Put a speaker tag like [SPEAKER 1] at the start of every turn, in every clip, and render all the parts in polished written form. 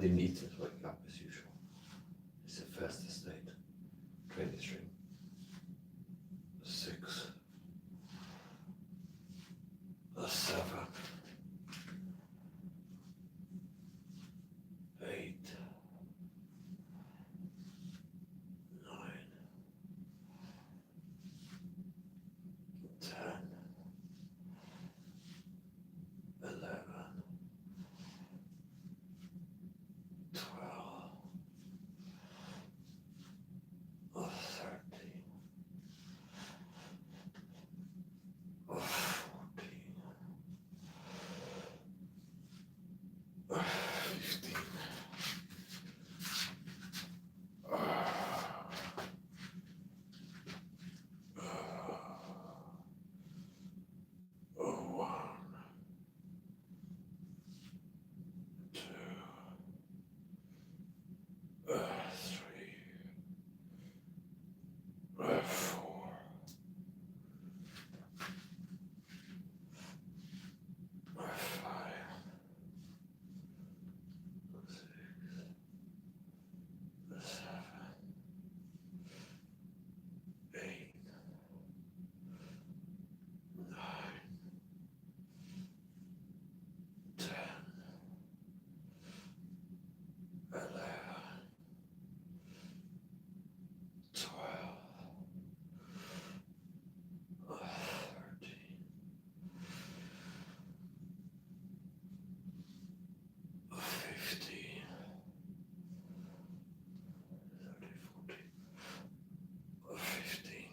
[SPEAKER 1] didn't eat since waking up as usual. It's a faster state. Training string. 6. 7. 8. 9. 10. 11. 12. 13. 14. 15. 1, 2, 3, 4, 5, 6, 7, 8, 9, 10, 11, 12, 13, 15, 15.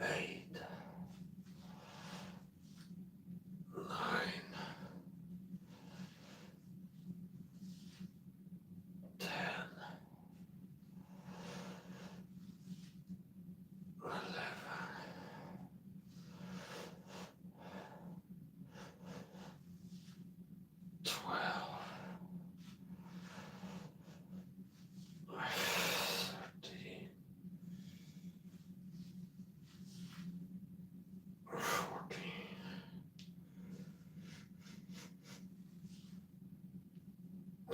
[SPEAKER 1] Eight, 9, 10, 11, 12, 13, 14,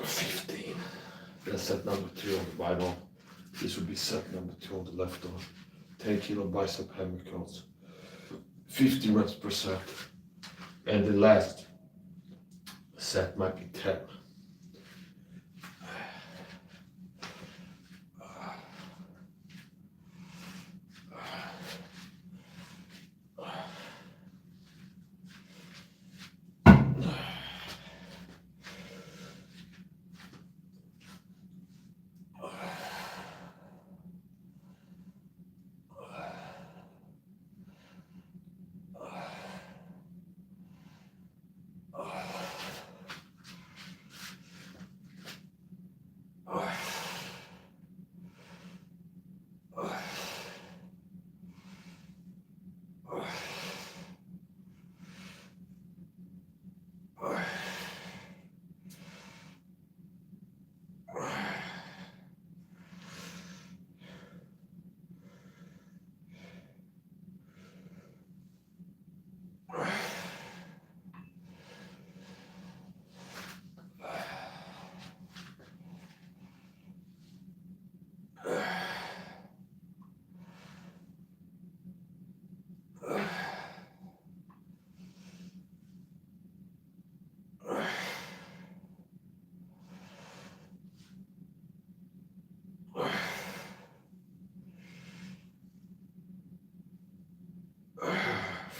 [SPEAKER 1] 15. That's set number 3 on the right arm. This would be set number 2 on the left arm. 10 kilo bicep hammer curls. 50 reps per set. And the last set might be 10.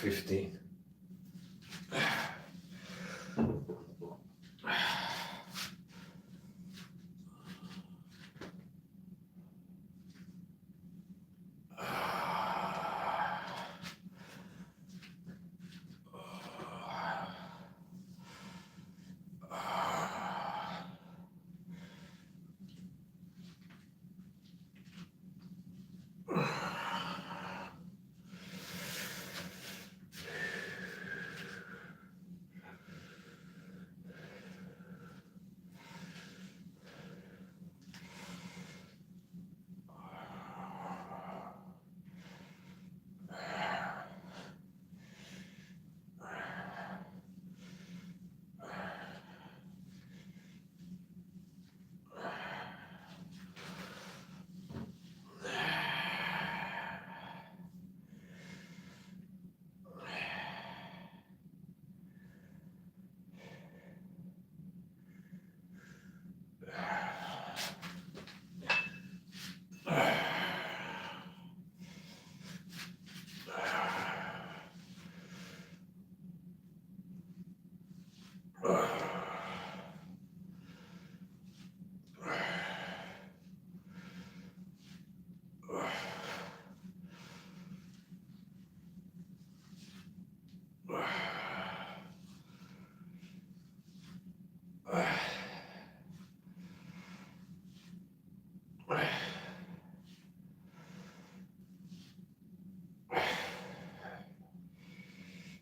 [SPEAKER 1] $15.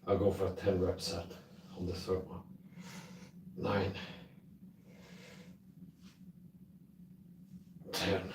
[SPEAKER 1] I'll go for a 10 rep set on the third one. 9, 10.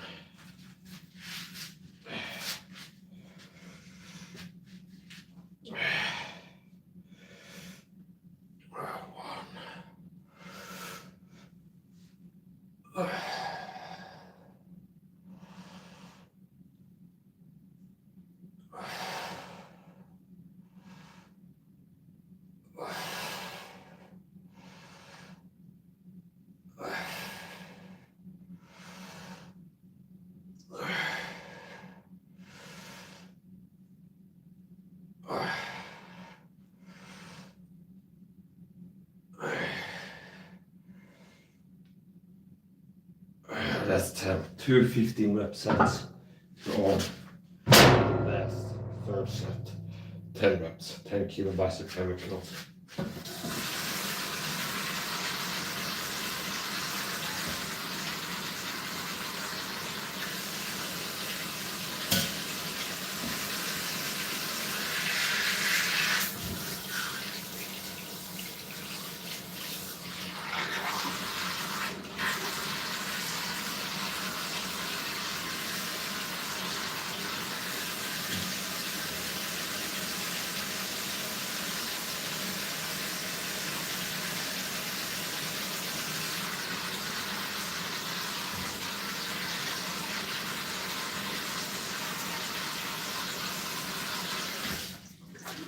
[SPEAKER 1] That's 10. 2 15 rep sets on last third set. 10 reps, 10 kilo bicep hammercurls.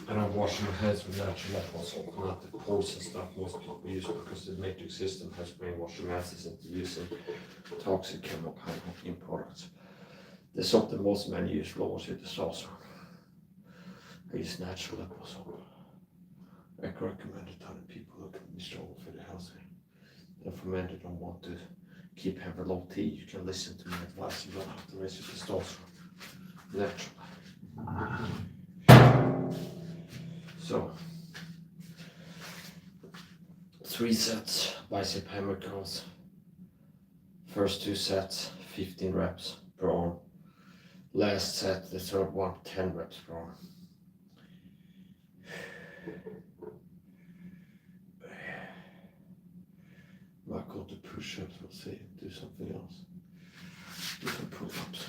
[SPEAKER 1] And I'm washing my hands with natural apple soap, not the poison stuff most people use because the matrix system has brainwashed the masses into using toxic chemical in products. The soap that most men use lowers your testosterone. I use natural apple soap. I can recommend it to other people who can be strong for the healthy. And for men that don't want to keep having low T, you can listen to my advice. You don't have to raise your testosterone naturally. So, 3 sets, bicep hammercurls. First 2 sets, 15 reps per arm. Last set, the third one, 10 reps per arm. Might go to push-ups, we'll see, do something else. Do some pull-ups.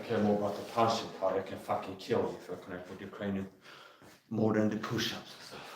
[SPEAKER 1] Care more about the punching part. I can fucking kill you if I connect with your cranium more than the push-ups and stuff.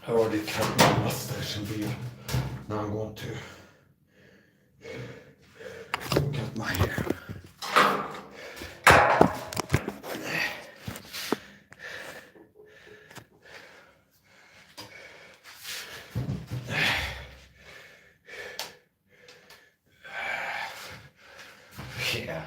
[SPEAKER 1] I already cut my mustache and beard. Now I'm going to cut my hair. Yeah.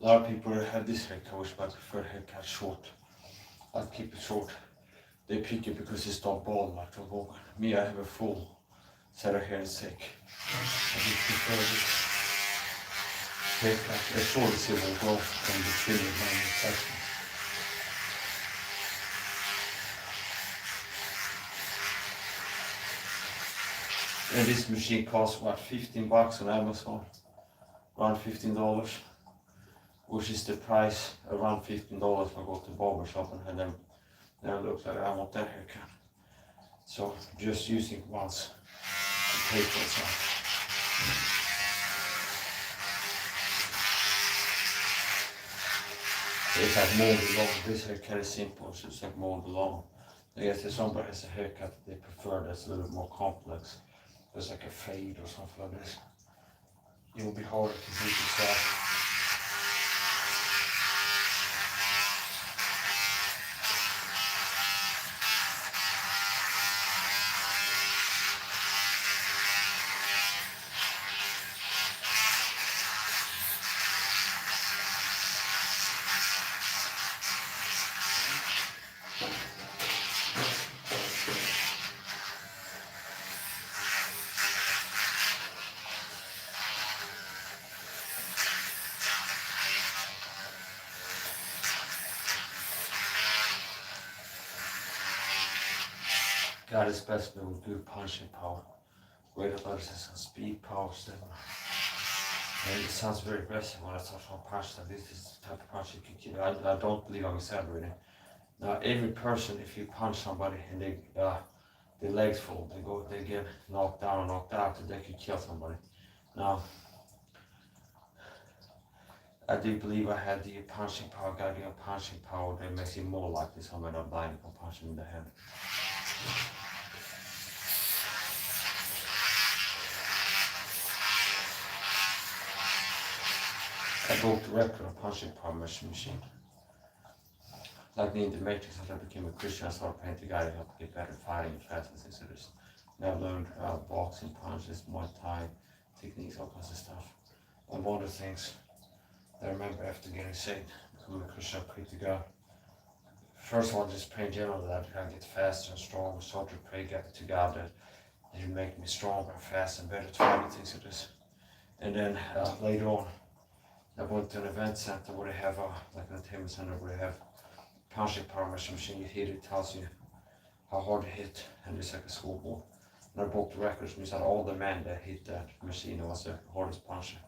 [SPEAKER 1] A lot of people have this haircut, which I prefer haircut short. I keep it short. They pick it because it's not bald like the Vogue. Me, I have a full set of hair and thick. I just prefer this haircut as short as it will go from the trim of my section. And this machine costs what, $15 on Amazon, around $15, which is the price around $15 when I go to the barber shop and have them. Now it looks like I want that haircut. So just using it once to pay for itself. It's like molded long. This haircut is simple, so it's like molded long. I guess if somebody has a haircut they prefer that's a little bit more complex, there's like a fade or something like this, it will be harder to do yourself. Got a specimen with good punching power. Great athleticism, speed, power, stamina. And it sounds very aggressive when I talk about punch. That this is the type of punch you can kill. I don't believe I'm exaggerating. Now every person, if you punch somebody and their legs fall, they get knocked down or knocked out, and they could kill somebody. Now I do believe I had the punching power, got the punching power that makes it more likely somebody not dying from punching in the head. I broke the record on punching power machine. Like me in the Matrix, after I became a Christian, I started paying the guy to help get better fighting and fast and things like this. And I've learned boxing, punches, Muay Thai, techniques, all kinds of stuff. And one of the things I remember after getting saved, becoming a Christian, I prayed to God. First of all, just pray in general that I get faster and stronger. So to pray to God that He would make me stronger and faster and better to fight things like this. And then later on, I went to an event center where they have like an entertainment center where they have punching power machine. You hit it, tells you how hard to hit, and it's like a scoreboard. And I broke the records, and we said all the men that hit that machine was the hardest puncher.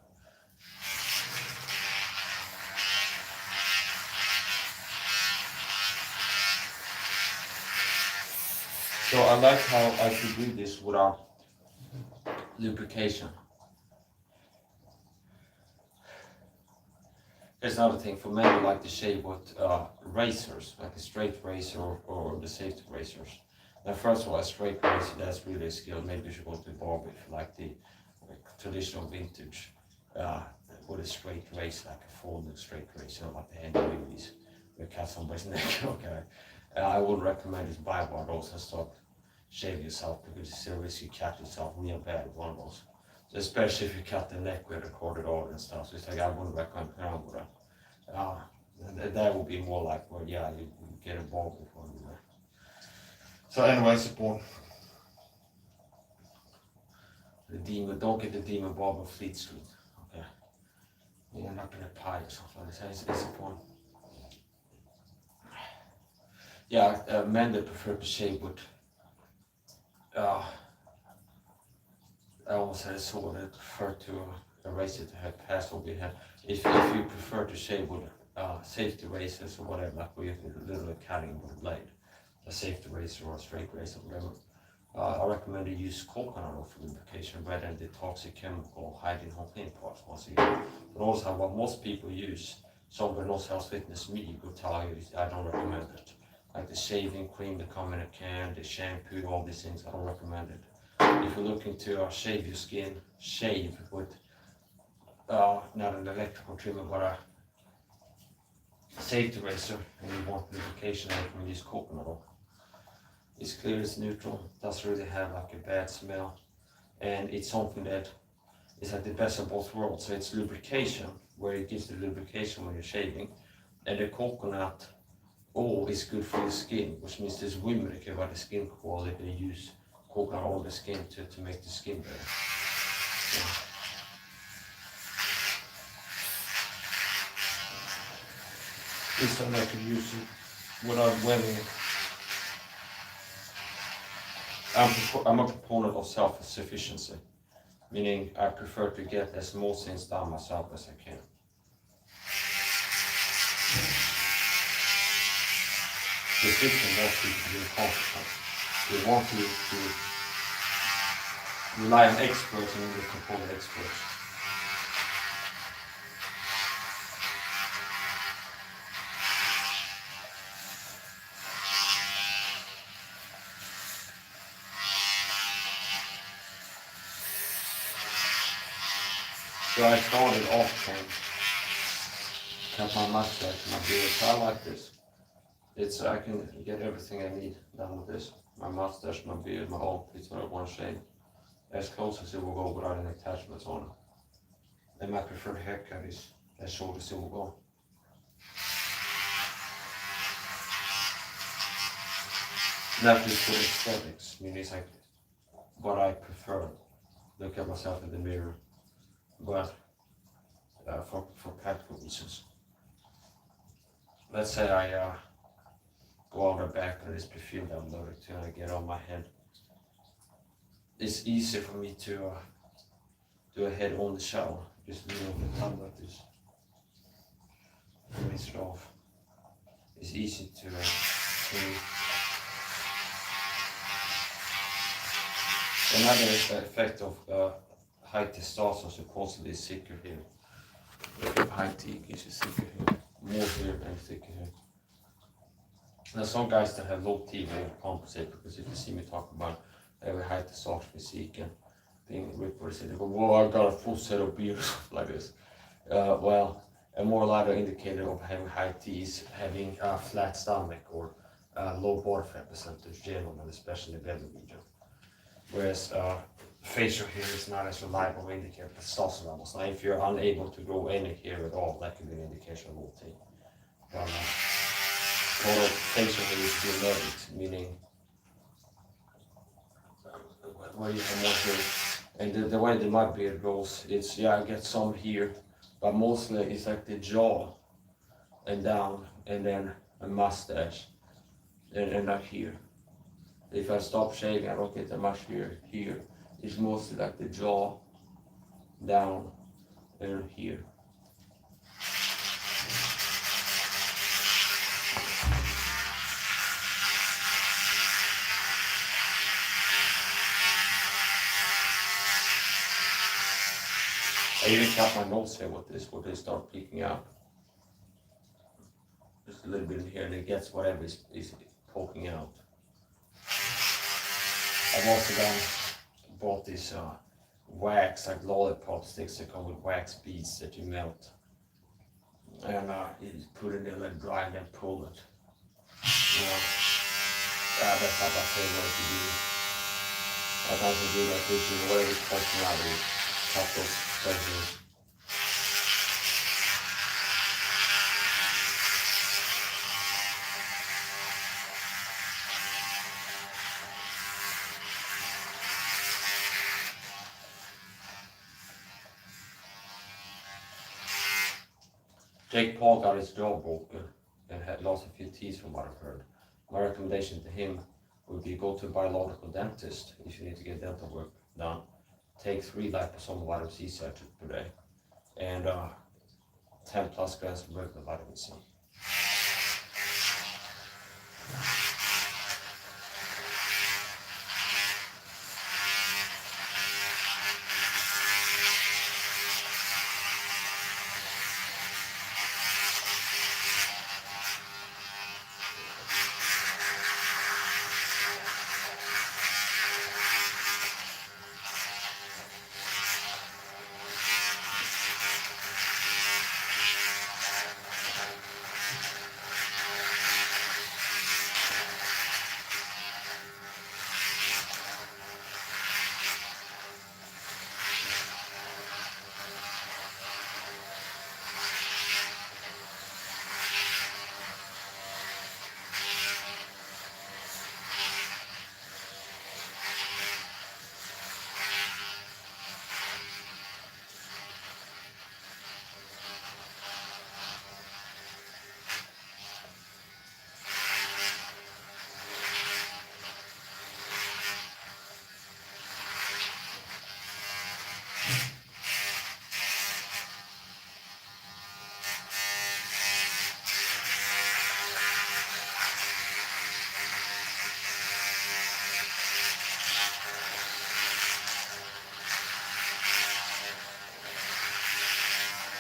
[SPEAKER 1] So I like how I could do this without lubrication. There's another thing for men who like to shave with razors, like a straight razor or the safety razors. Now, first of all, a straight razor, that's really a skill. Maybe you should go to the barber if you like the traditional vintage with a straight razor, like a folding straight razor, like the handy movies. We cut somebody's neck. Okay, I would recommend just buy one of those and start shave yourself, because it's a risk you cut yourself real bad with one of those. So especially if you cut the neck with a corded oil and stuff. So it's like I wouldn't recommend around with that. That would be more like, well, yeah, you get involved before you do that. So anyway, support the demon. Don't get the demon barber on Fleet Street. Okay, you end up in a pie or something like that. It's important. Yeah, men that prefer to shave with I almost had a sword that prefer to erase it to have passed over your head. If you prefer to shave with safety razors or whatever, like we have literally cutting with a blade, a safety razor or a straight razor, whatever, I recommend you use coconut oil for lubrication rather than the toxic chemical hiding home clean parts once again. But also what most people use, somebody knows health fitness me will tell you, I don't recommend it. Like the shaving cream that come in a can, the shampoo, all these things, I don't recommend it. If you're looking to shave your skin, shave with not an electrical trimmer but a safety razor, and you want lubrication, I recommend use coconut oil. It's clear, it's neutral, doesn't really have like a bad smell, and it's something that
[SPEAKER 2] It's like the best of both worlds. So it's lubrication, where it gives the lubrication when you're shaving, and the coconut oil is good for the skin, which means there's women that care about the skin quality. They use coconut on the skin to make the skin better. So, this one I can use it without wearing it. I'm a proponent of self-sufficiency, meaning I prefer to get as most things done myself as I can. The system wants you to be competent. They want you to rely on experts and only control experts. So I started off and cut my mustache and my beard. So I like this. I can get everything I need done with this. My mustache, my beard, my armpits, what I want to shave. As close as it will go without any attachments on it. And my preferred haircut is as short as it will go. Not just for aesthetics, meaning it's like what I prefer. Look at myself in the mirror. But for practical reasons. Let's say I go out the back and this perfume that I'm allergic to and I get on my head. It's easier for me to do a head on the shower. Just leave it the tongue like this. Rinse it off. It's easy to another effect of high testosterone supposedly is thicker hair. If you have high T, it gives you thicker hair. More hair and thicker hair. Now some guys that have low T will compensate, because if you see me talk about having high testosterone physique and being ripped, they go, whoa, I got a full set of beard like this. Well, a more lighter indicator of having high T is having a flat stomach or low body fat percentage generally, especially in the belly region. Whereas facial hair is not as reliable indicator of testosterone levels. Now, if you're unable to grow any hair at all, that could be an indication of low T. But total facial hair is delayed, meaning where you have more hair. And the way that my beard grows, it's, I get some here, but mostly it's like the jaw and down, and then a mustache, and not here. If I stop shaving, I don't get that much hair here. It's mostly like the jaw, down, and here. I even cut my nose hair with this, where they start peeking out. Just a little bit in here, and it gets whatever is poking out. I've also bought this wax, like lollipop sticks that come with wax beads that you melt. And you put it in there, let it dry, and then pull it. That's not my favorite to do. Sometimes I do that tissue, whatever it's poking out, you cut those places. Jake Paul got his jaw broken and had lost a few teeth from what I've heard. My recommendation to him would be go to a biological dentist if you need to get dental work done. Take 3 liposomal vitamin C sachets per day and 10 plus grams of regular vitamin C.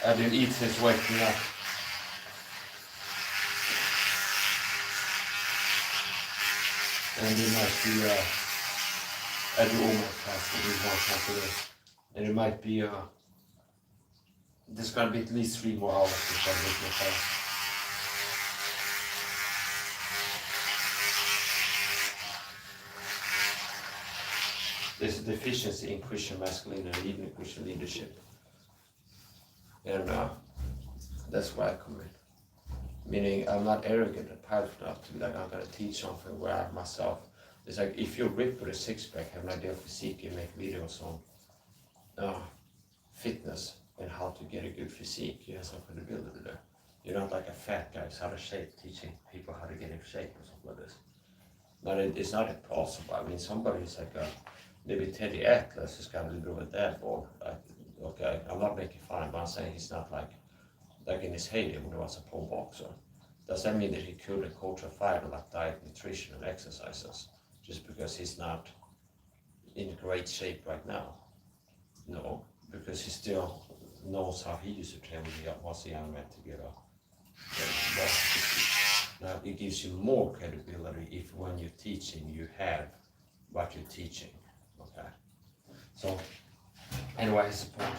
[SPEAKER 2] and it eats his waking up. And it might be, I do almost have to do one time today. And it might be, there's gonna be at least 3 more hours before I make my fast. There's a deficiency in Christian masculinity, even in Christian leadership. And that's why I come in. Meaning I'm not arrogant and prideful enough to be like, I'm gonna teach something where I myself. It's like if you're ripped with a six-pack, have an idea of physique, you make videos on fitness and how to get a good physique, you have some credibility there. You're not like a fat guy who's out of shape teaching people how to get in shape or something like this. But it's not impossible. I mean, somebody's like maybe Teddy Atlas has got a little bit of a dad bod. Okay, I'm not making fun of him, but I'm saying he's not like in his heyday when he was a pro boxer. Does that mean that he couldn't coach a fighter like diet, nutrition, and exercises just because he's not in great shape right now? No, because he still knows how he used to train when he was a young man to get a Now it gives you more credibility if when you're teaching you have what you're teaching. Okay. So anyway, here's the point.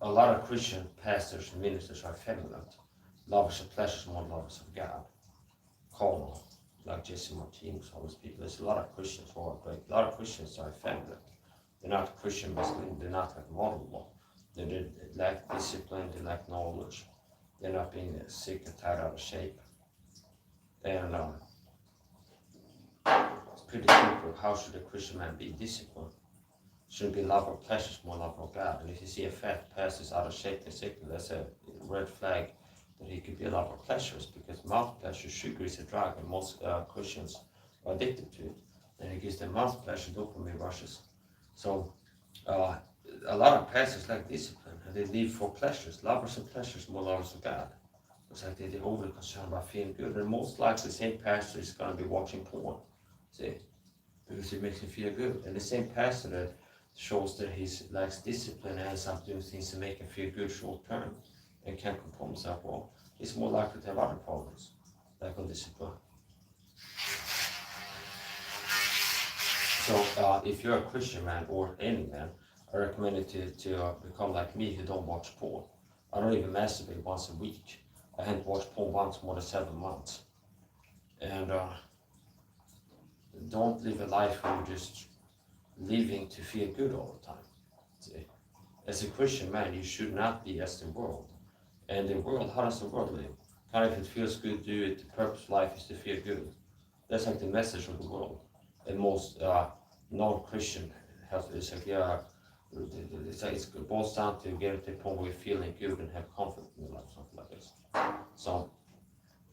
[SPEAKER 2] A lot of Christian pastors and ministers are effeminate, lovers of pleasures more than lovers of God. Carnal, like Jesse Martinez, all those people. There's a lot of Christians who are great. A lot of Christians are effeminate. They're not Christian masculine. They're not like model. They lack discipline. They lack knowledge. They're not being sick and tired out of shape. And it's pretty simple. How should a Christian man be disciplined? Should be love of pleasures more love of God. And if you see a fat pastor out of shape and sick, that's a red flag that he could be a love of pleasures, because mouth pleasure, sugar is a drug, and most Christians are addicted to it. And it gives them mouth pleasure, dopamine rushes. So a lot of pastors lack discipline, and they live for pleasures, lovers of pleasures more lovers of God. It's like they're overly concerned about feeling good, and most likely the same pastor is going to be watching porn, see, because it makes him feel good. And the same pastor that shows that he lacks discipline and ends up doing things to make him feel good short term and can't control himself well, he's more likely to have other problems, lack of discipline. So if you're a Christian man or any man, I recommend it to become like me, who don't watch porn. I don't even masturbate once a week. I haven't watched porn once more than 7 months. And don't live a life where you're just living to feel good all the time. See? As a Christian man, you should not be as the world. And the world, how does the world live? Kind of if it feels good, do it. The purpose of life is to feel good. That's like the message of the world. And most non-Christian health is like, it boils down to getting to the point where you're feeling good and have comfort in your life, something like this. So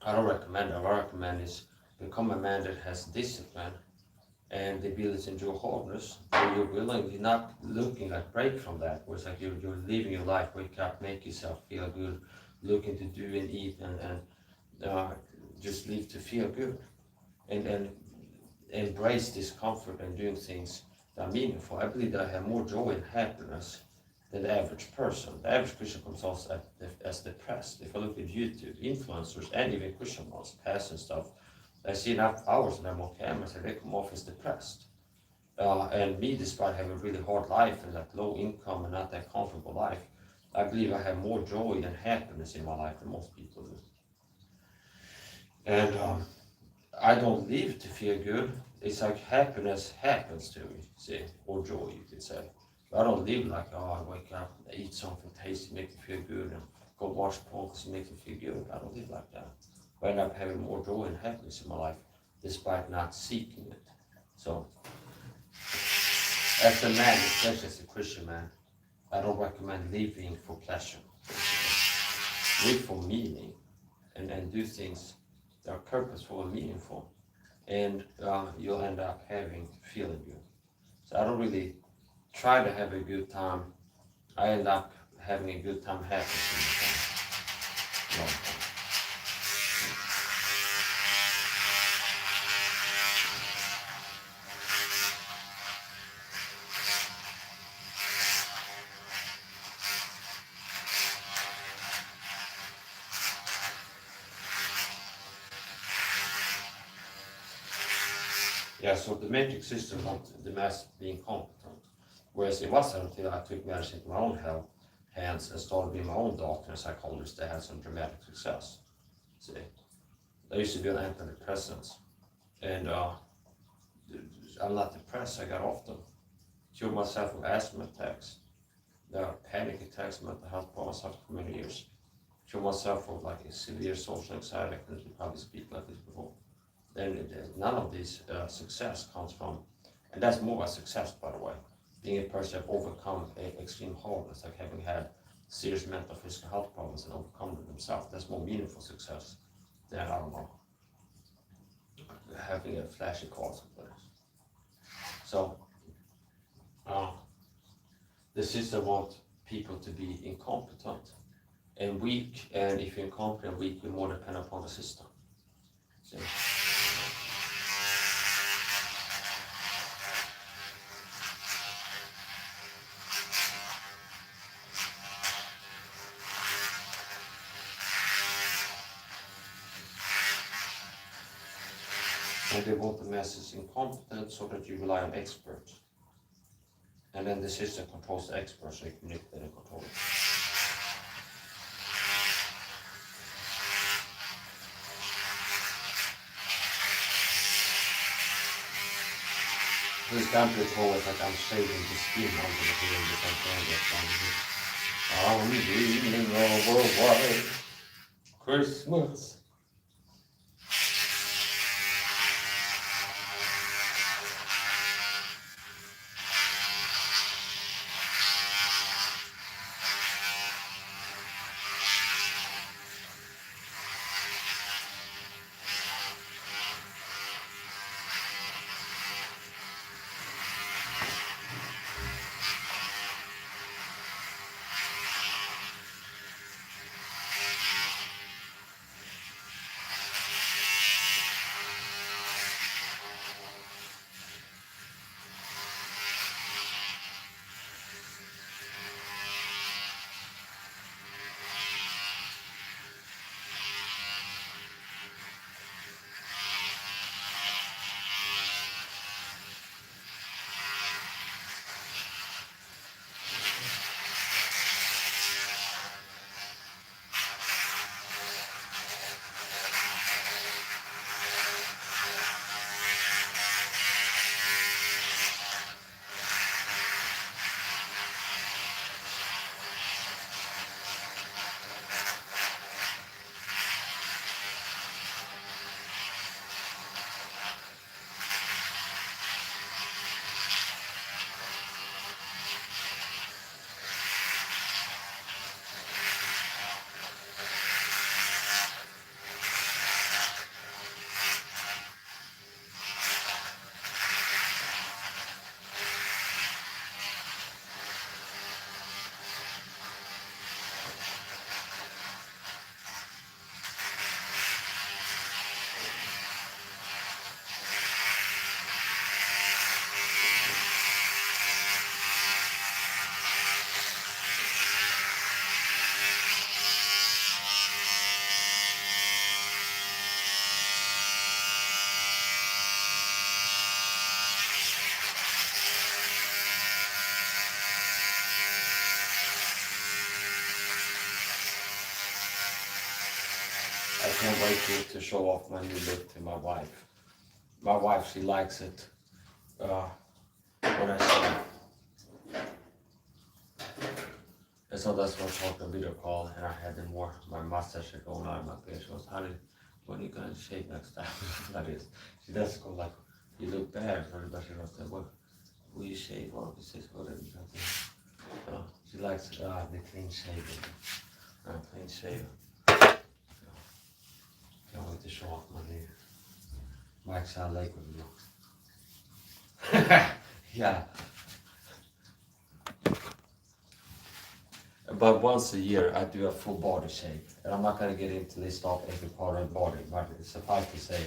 [SPEAKER 2] I don't recommend it. What I recommend is become a man that has discipline and the ability to endure hardness, where you're willing, you're not looking like break from that, where it's like you're living your life, wake up, make yourself feel good, looking to do and eat and just live to feel good, and embrace discomfort and doing things that are meaningful. I believe that I have more joy and happiness than the average person. The average Christian comes off as depressed. If I look at YouTube, influencers and even Christian ones, pastors and stuff, I see enough hours of them on camera, so they come off as depressed. And me, despite having a really hard life and that low income and not that comfortable life, I believe I have more joy and happiness in my life than most people do. And I don't live to feel good. It's like happiness happens to me, see, or joy, you could say. But I don't live like, I wake up, I eat something tasty, make me feel good, and go watch porn because it makes me feel good. I don't live like that. I end up having more joy and happiness in my life, despite not seeking it. So, as a man, especially as a Christian man, I don't recommend living for pleasure. Live for meaning, and do things that are purposeful and meaningful, and you'll end up feeling good. So I don't really try to have a good time. I end up having a good time half the time. Yeah, so the matrix system want the mass being competent. Whereas it wasn't until I took matters into my own hands and started being my own doctor and psychologist that I had some dramatic success. See, I used to be on antidepressants, and I'm not depressed. I got off them. Cured myself of asthma attacks, panic attacks, mental health problems after for many years. Cured myself of like a severe social anxiety. I couldn't probably speak like this before. Then none of this success comes from, and that's more a success, by the way, being a person who overcome extreme hardness, like having had serious mental physical health problems and overcome them themselves. That's more meaningful success than, I don't know, having a flashy car someplace. So the system wants people to be incompetent and weak, and if you're incompetent and weak, you're more dependent upon the system. See? And they want the masses incompetent so that you rely on experts. And then the system controls the experts so you can manipulate and control it. This country is always like I'm shaving the skin under the hair because I'm dreaming of a white Christmas. I can't wait to show off my new look to my wife. My wife, she likes it when I say. And so that's why I talked on video call, and I had my mustache going on in my face. She goes, honey, when are you going to shave next time? That is. She doesn't go like, you look bad. But she goes, what, will you shave? Well, she says, what is it? She likes the clean shaven. Clean shaven. Can't wait to show off my new Mike Sound Lake with you. Yeah. But once a year I do a full body shave. And I'm not going to get into this stuff every part of the body, but suffice to say,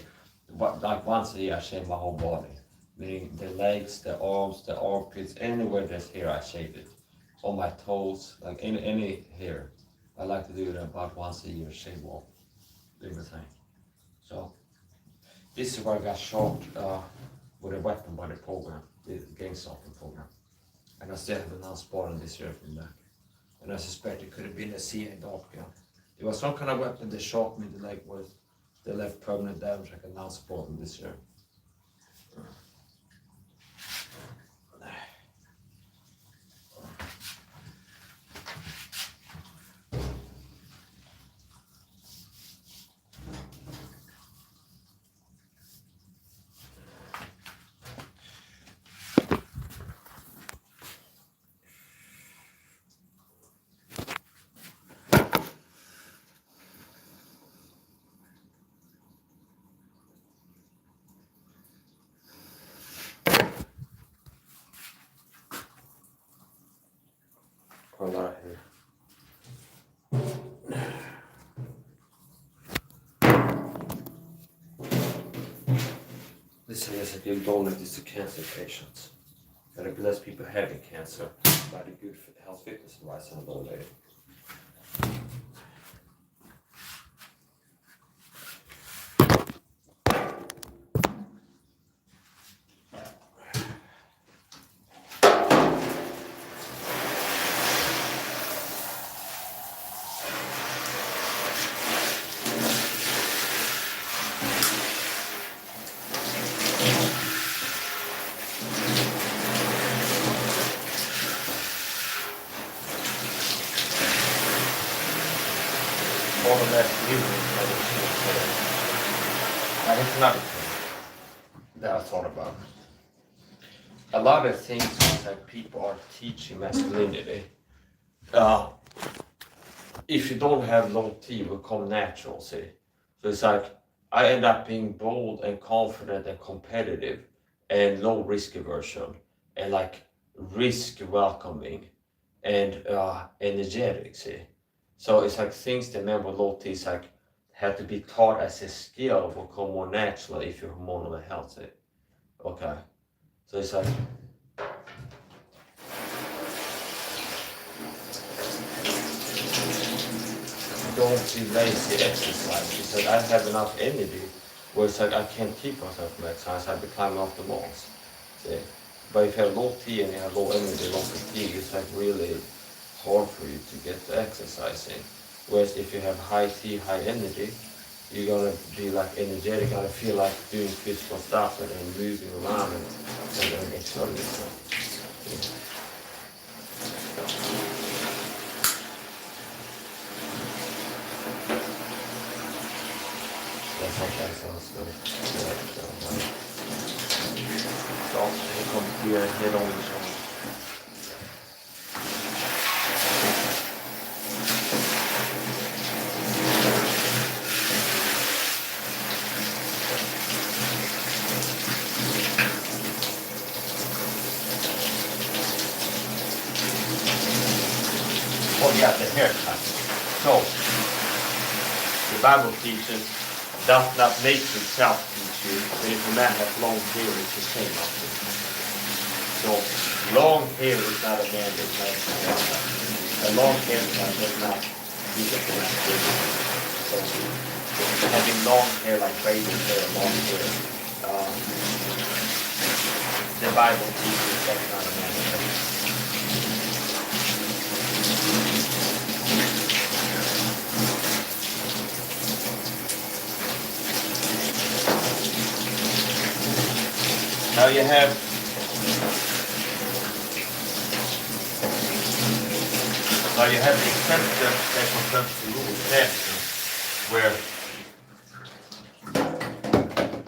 [SPEAKER 2] like once a year I shave my whole body. Meaning the legs, the arms, the armpits, anywhere there's hair I shave it. On my toes, like any hair. I like to do it about once a year, shave off everything. So this is where I got short with a weapon by the program, the game starting program. And I still have an spot on this year from that. And I suspect it could have been a CA dart gun. It was some kind of weapon that shot me in the leg with the left permanent damage like a spot on this year. A lot here. This is a good donate this to cancer patients. Gotta bless people having cancer by the good health fitness advice and all day. All the last I think another thing that I thought about. A lot of things that people are teaching masculinity. If you don't have long T, it will come natural, see. So it's like I end up being bold and confident and competitive and low risk aversion and like risk welcoming and energetic, see. So it's like things that men with low T is like have to be taught as a skill will come more naturally if you're hormonally healthy. Okay. So it's like don't be lazy exercise. It's like I have enough energy where it's like I can't keep myself from exercise, I have to climb up the walls. See? But if you have low T and you have low energy, low fatigue, it's like really hard for you to get the exercising. Whereas if you have high T, high energy, you're gonna be like energetic, gonna feel like doing physical stuff and moving around and exerting yourself. Yeah. That's how that sounds good. So you come here, head on each other. Oh yeah, the haircut. So, the Bible teaches, does not nature itself teach you, but if a man has long hair, it's the same of it. So, long hair is not a mandate haircut. A long haircut does not give a man So, having long hair like baby hair, long hair, the Bible teaches that's not a mandate. Now you have the exception that confirms the rule Samson, where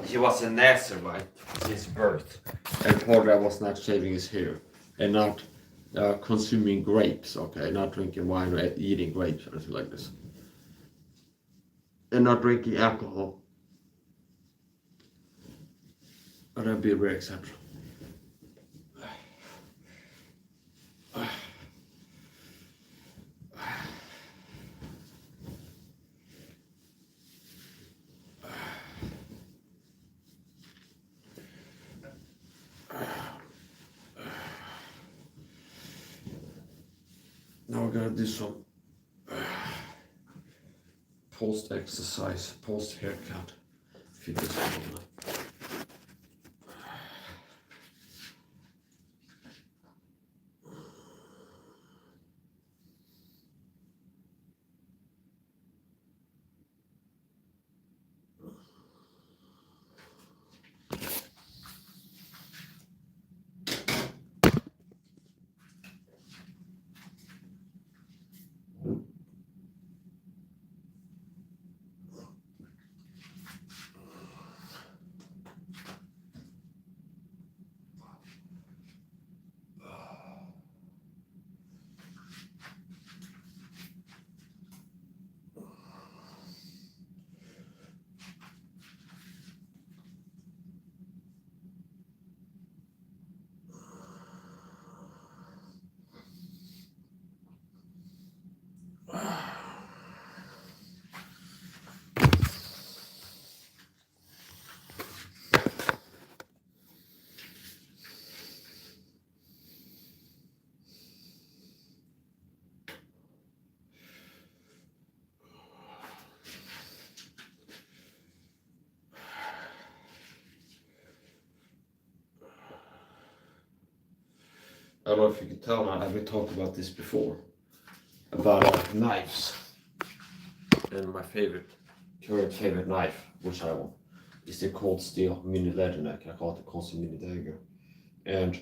[SPEAKER 2] he was a Nazarite since birth, and part of that was not shaving his hair and not consuming grapes, okay, not drinking wine or eating grapes or anything like this, and not drinking alcohol. But that'd be a rare exception. Now we're gonna do some post-exercise, post-haircut. If you just want to.
[SPEAKER 1] I don't know if you can tell now, I've been talking about this before, about knives. And my current favorite knife, which I own, is the cold steel mini leather neck. I call it the constant mini dagger. And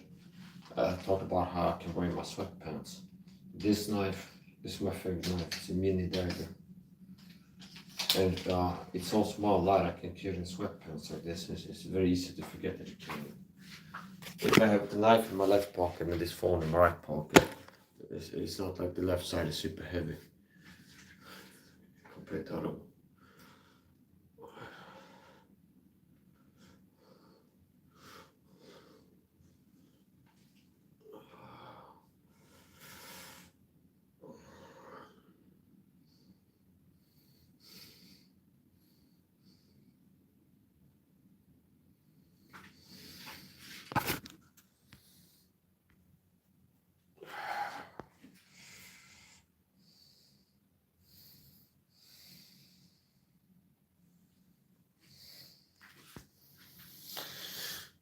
[SPEAKER 1] I talked about how I can wear my sweatpants. This knife is my favorite knife. It's a mini dagger. And it's so small, light, I can carry in sweatpants like this. It's very easy to forget that you carry it. If I have the knife in my left pocket and this phone in my right pocket, it's not like the left side is super heavy compared to other one.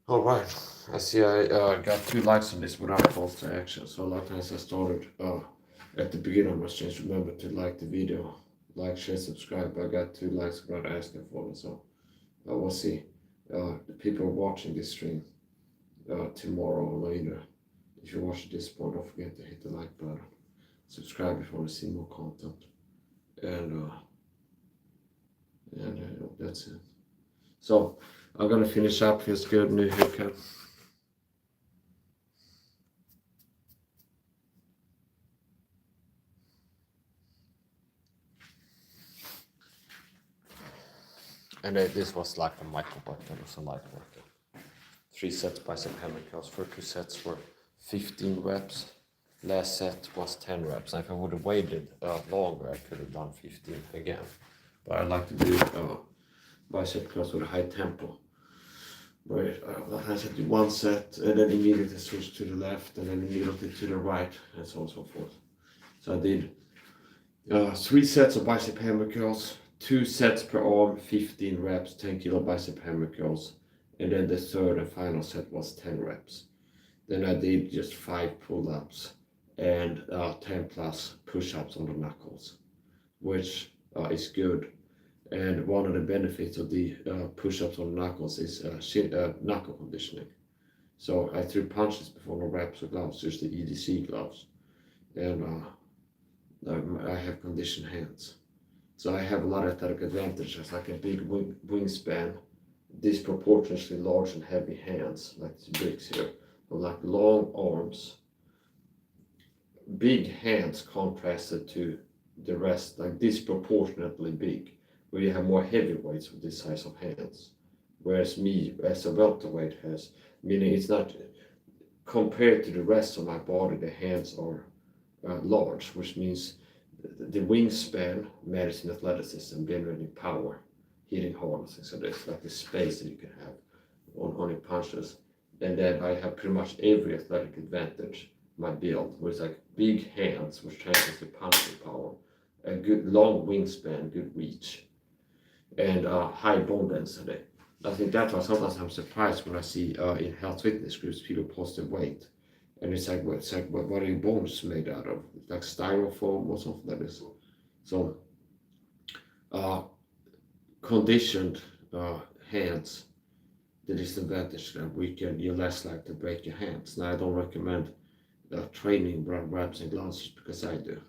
[SPEAKER 1] All right, I see I got 2 likes on this without calls to action. So like as I started at the beginning of my streams, remember to like the video, like, share, subscribe. I got 2 likes without asking for it, so we'll see. The people watching this stream tomorrow or later, if you watch this point, don't forget to hit the like button, subscribe if you want to see more content, and that's it. So I'm gonna finish up. Feels good. New haircut. And this was like a micro workout. It was a light workout. 3 sets bicep hammercurls. First 2 sets were 15 reps. Last set was 10 reps. If I would have waited longer, I could have done 15 again. But I like to do bicep curls with a high tempo. Where I said do 1 set and then immediately switch to the left and then immediately to the right and so on and so forth. So I did 3 sets of bicep hammer curls, 2 sets per arm, 15 reps, 10 kilo bicep hammer curls, and then the third and final set was 10 reps. Then I did just 5 pull-ups and 10 plus push-ups on the knuckles, which is good. And one of the benefits of the push-ups on the knuckles is knuckle conditioning. So I threw punches before no reps or gloves, just the EDC gloves. And I have conditioned hands. So I have a lot of athletic advantages, like a big wingspan, disproportionately large and heavy hands, like the bricks here, or like long arms, big hands contrasted to the rest, like disproportionately big, where you have more heavyweights with this size of hands. Whereas me, as a welterweight, has, meaning it's not, compared to the rest of my body, the hands are large, which means the wingspan matters in athleticism, generating power, hitting hard, so there's like the space that you can have on your punches. And then I have pretty much every athletic advantage, my build, where it's like big hands, which translates to punching power, a good long wingspan, good reach, and high bone density. I think that's why sometimes I'm surprised when I see in health fitness groups people post their weight, and it's like what are your bones made out of? Like styrofoam or something like this. So conditioned hands, the disadvantage that you're less likely to break your hands. Now I don't recommend training wraps and gloves just because I do,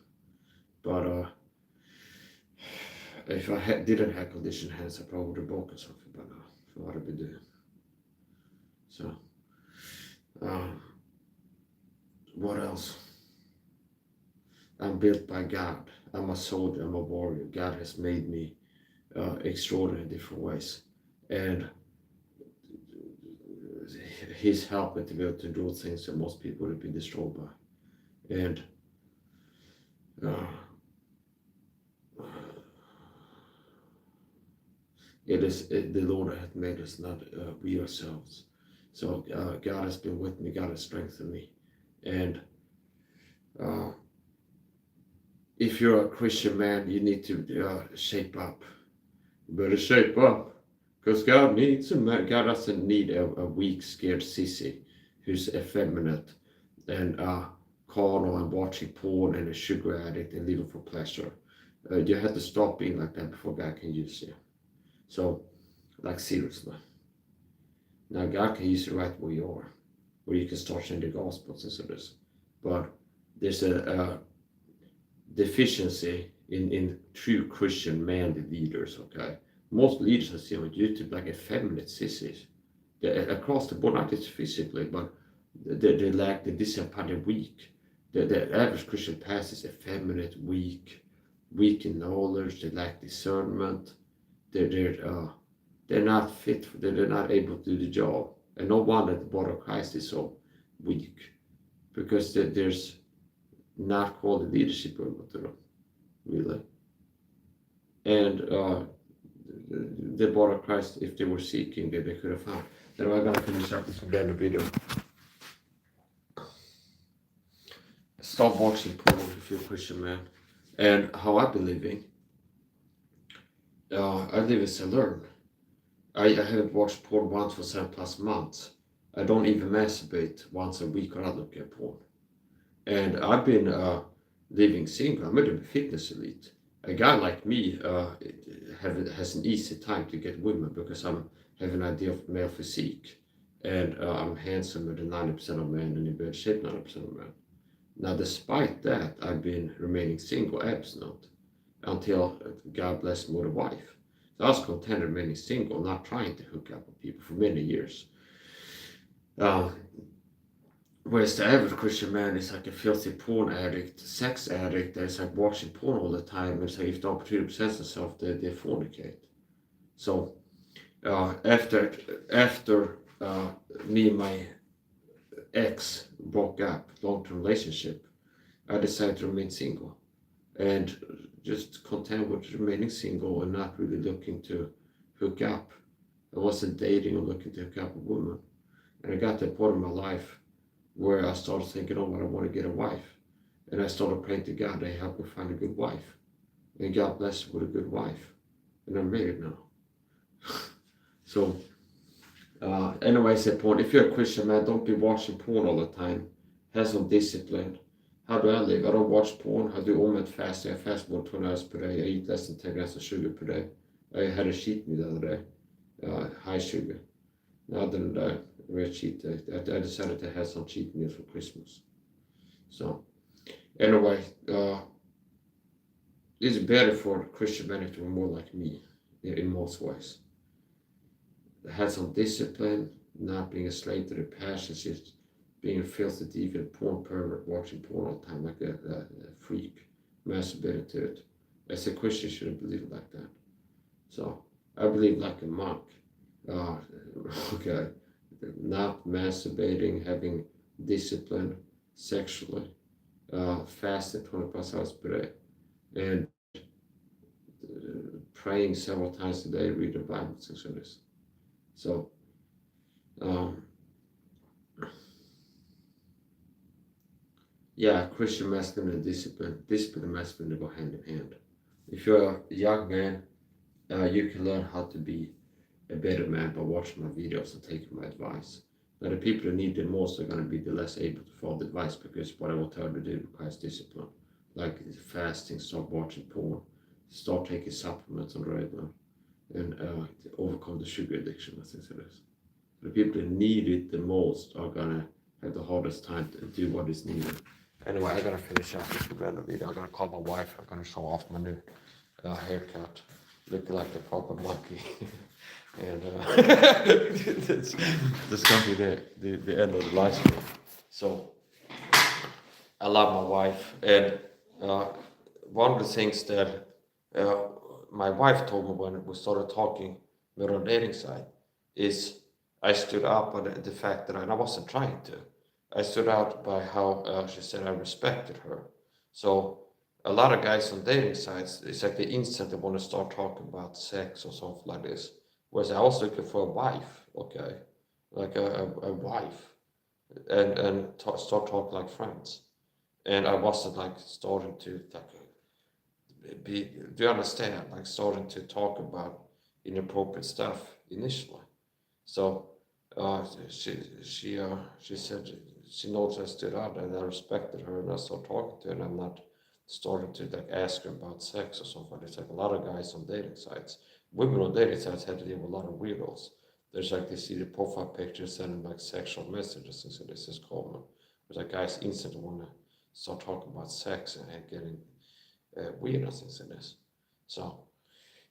[SPEAKER 1] but if I didn't have conditioned hands, I probably would have broken something by now for what I've been doing. So, what else? I'm built by God. I'm a soldier, I'm a warrior. God has made me extraordinary in different ways. And He's helped me to be able to do things that most people would have been destroyed by. And the Lord hath made us, not we ourselves. So God has been with me, God has strengthened me. And if you're a Christian man, you need to shape up. You better shape up, because God needs a man. God doesn't need a weak, scared sissy who's effeminate,
[SPEAKER 3] and carnal and watching porn and a sugar addict and living for pleasure. You have to stop being like that before God can use you. So, like seriously. Now God can use you right where you are, where you can start sharing the gospels and so this. But there's a deficiency in true Christian manly leaders, okay? Most leaders I see on YouTube like effeminate sissies. Across the board, not just physically, but they lack the discipline, they're weak. The average Christian pastor is effeminate, weak in knowledge, they lack discernment, they're not fit, they're not able to do the job. And no wonder the body of Christ is so weak, because there's not quality leadership over to them, really. And the body of Christ, if they were seeking, they could have found. Then I'm gonna finish up with the video. Stop watching porn if you're a Christian man. And how I've been living, I live as I learn. I haven't watched porn once for 7+ months. I don't even masturbate once a week when I look at porn. And I've been living single. I'm in the fitness elite. A guy like me has an easy time to get women because I have an idea of male physique. And I'm handsomer than 90% of men and in bad shape 90% of men. Now, despite that, I've been remaining single, abstinent, until God blessed me with a wife. So I was content remaining single, not trying to hook up with people for many years. Whereas the average Christian man is like a filthy porn addict, sex addict, that's like watching porn all the time, and so if the opportunity presents itself, they fornicate. So after me and my ex broke up, long-term relationship, I decided to remain single and just content with remaining single and not really looking to hook up. I wasn't dating or looking to hook up with women. And I got to a point in my life where I started thinking, oh, I want to get a wife. And I started praying to God to help me find a good wife. And God blessed me with a good wife. And I'm married now. So, anyways, that point, if you're a Christian man, don't be watching porn all the time. Have some discipline. How do I live? I don't watch porn. I do almond fasting. I fast more than 20 hours per day. I eat less than 10 grams of sugar per day. I had a cheat meal the other day, high sugar. Other than that, very cheat day. I decided to have some cheat meals for Christmas. So, anyway, it's better for Christian men to be more like me in most ways. Have some discipline, not being a slave to the passions, just being a filthy deviant porn pervert, watching porn all the time like a freak, masturbating to it. As a Christian, you shouldn't believe like that. So, I believe like a monk. Okay, not masturbating, having discipline sexually, fasting 20+ hours per day, and praying several times a day, read the Bible, things like this. So, yeah, Christian masculinity and discipline and masculinity go hand in hand. If you're a young man, you can learn how to be a better man by watching my videos and taking my advice. Now, the people who need the most are going to be the less able to follow the advice because what I will tell you to do requires discipline. Like fasting, stop watching porn, start taking supplements on the regular, and overcome the sugar addiction and things like this. The people who need it the most are going to have the hardest time to do what is needed. Anyway, I'm going to finish up this random video. I'm going to call my wife. I'm going to show off my new haircut. Looking like a proper monkey. And that's going to be the end of the live stream. So, I love my wife. And one of the things that my wife told me when we started talking with our dating site is I stood up by the fact that I wasn't trying to. I stood out by how she said I respected her. So a lot of guys on dating sites, it's like they instantly want to start talking about sex or something like this. Whereas I was looking for a wife, okay, like a wife, and start talking like friends. And I wasn't like starting to like do you understand? Like starting to talk about inappropriate stuff initially. So she said she noticed I stood out and I respected her and I started talking to her and I'm not starting to like ask her about sex or something. It's like a lot of guys on dating sites, women on dating sites had to deal with a lot of weirdos. There's like they see the profile pictures and like sexual messages and so this is common. But like guys instantly want to start talking about sex and getting weird and things like this. So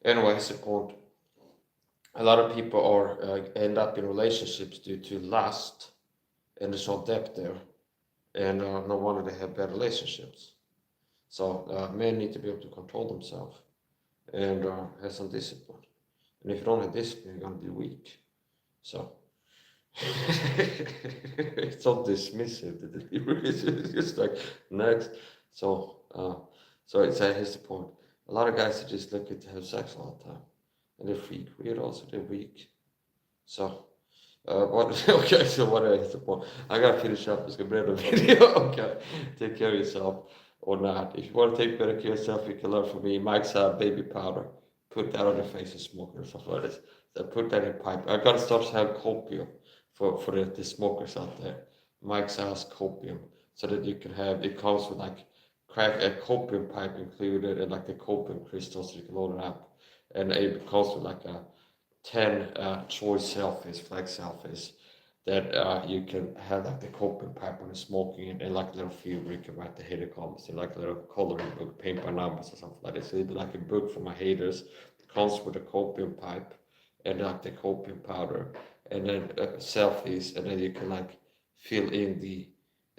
[SPEAKER 3] anyway, it's the point. A lot of people are end up in relationships due to lust, and there's no depth there, and no wonder they have bad relationships. So men need to be able to control themselves and have some discipline. And if you don't have discipline, you're gonna be weak. So it's so dismissive that it's just like next. So here's the point. A lot of guys are just looking to have sex all the time, and they're weird also. They're weak. So okay, so what is the point? I gotta finish up. It's gonna be another video. Okay, take care of yourself or not. If you want to take better care of yourself, you can learn from me. Mike's baby powder. Put that on your face and smoke it or something like this. So put that in a pipe. I gotta start to have copium for the smokers out there. Mike's has copium so that you can have. It comes with like crack a copium pipe included and like the copium crystals so you can load it up, and it comes with like a 10 choice selfies, flag selfies, that you can have like the copium pipe when you're smoking it, and like a little field where you can write the hater comments and like a little coloring book, paint by numbers or something like this. So it'd be like a book for my haters. It comes with a copium pipe and like the copium powder, and then selfies, and then you can like fill in the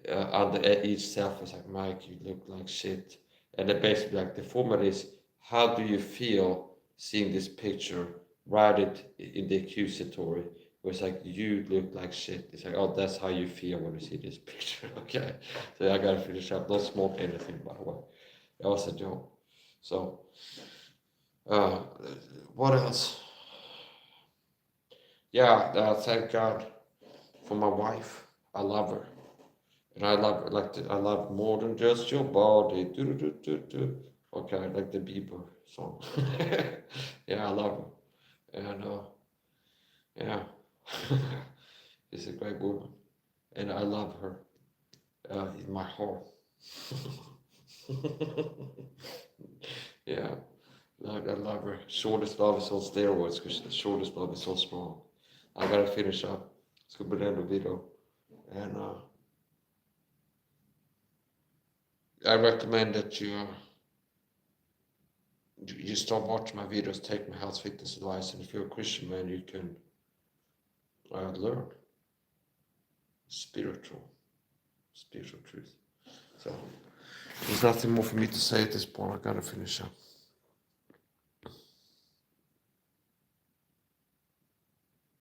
[SPEAKER 3] under each selfie. It's like, Mike, you look like shit, and then basically like the format is, how do you feel seeing this picture? Write it in the accusatory, where it's like, you look like shit. It's like, oh, that's how you feel when you see this picture. Okay, so I gotta finish up. Don't smoke anything, by the way. That was a joke. So what else? Yeah, thank God for my wife. I love her, and I love her I love more than just your body. Do do do do do. Okay, like the Bieber song. Yeah, I love her, and yeah, she's a great woman, and I love her in my heart. Yeah, I love her. Shortest love is on steroids because the shortest love is so strong. I gotta finish up. It's gonna be the end of the video, and I recommend that you start watching my videos, take my health fitness advice, and if you're a Christian man, you can learn spiritual truth. So there's nothing more for me to say at this point. I gotta finish up.